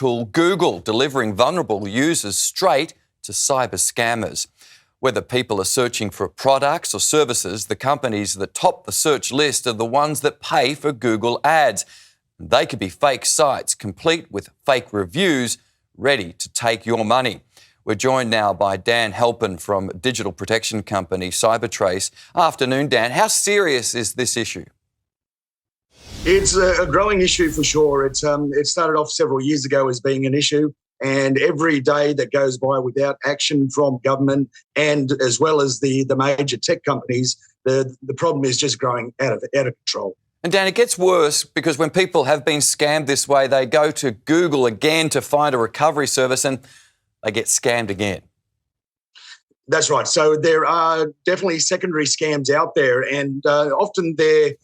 tool Google, delivering vulnerable users straight to cyber scammers. Whether people are searching for products or services, the companies that top the search list are the ones that pay for Google ads. They could be fake sites, complete with fake reviews, ready to take your money. We're joined now by Dan Halpin from digital protection company Cybertrace. Afternoon, Dan. How serious is this issue? It's a growing issue for sure. It started off several years ago as being an issue, and every day that goes by without action from government and as well as the major tech companies, the problem is just growing out of control. And Dan, it gets worse because when people have been scammed this way, they go to Google again to find a recovery service and they get scammed again. That's right. So there are definitely secondary scams out there, and often they're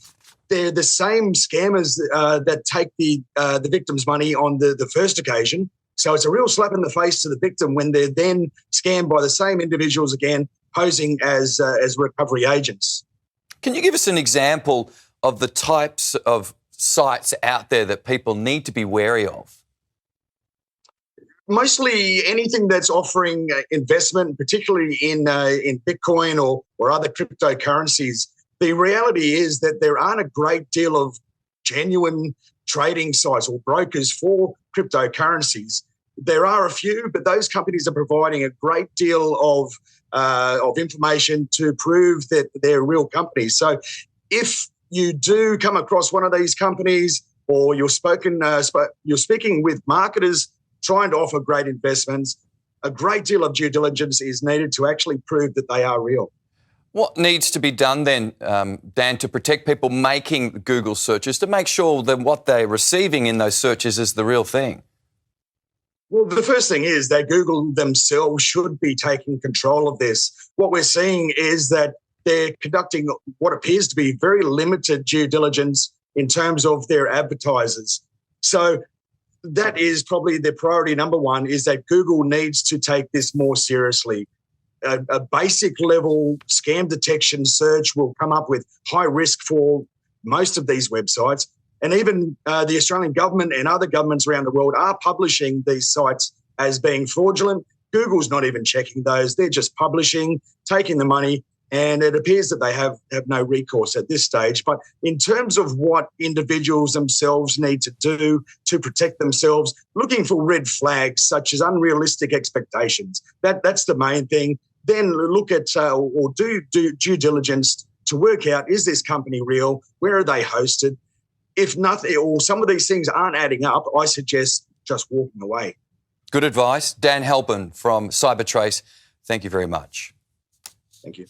the same scammers that take the victim's money on the first occasion. So it's a real slap in the face to the victim when they're then scammed by the same individuals again, posing as recovery agents. Can you give us an example of the types of sites out there that people need to be wary of? Mostly anything that's offering investment, particularly in Bitcoin or other cryptocurrencies. The reality is that there aren't a great deal of genuine trading sites or brokers for cryptocurrencies. There are a few, but those companies are providing a great deal of information to prove that they're real companies. So if you do come across one of these companies, or you're speaking with marketers trying to offer great investments, a great deal of due diligence is needed to actually prove that they are real. What needs to be done then, Dan, to protect people making Google searches, to make sure that what they're receiving in those searches is the real thing? Well, the first thing is that Google themselves should be taking control of this. What we're seeing is that they're conducting what appears to be very limited due diligence in terms of their advertisers. So that is probably the priority number one, is that Google needs to take this more seriously. A basic level scam detection search will come up with high risk for most of these websites. And even the Australian government and other governments around the world are publishing these sites as being fraudulent. Google's not even checking those. They're just publishing, taking the money, and it appears that they have no recourse at this stage. But in terms of what individuals themselves need to do to protect themselves, looking for red flags such as unrealistic expectations, that's the main thing. Then look at or do due diligence to work out, is this company real? Where are they hosted? If nothing, or some of these things aren't adding up, I suggest just walking away. Good advice. Dan Halpin from Cybertrace, thank you very much. Thank you.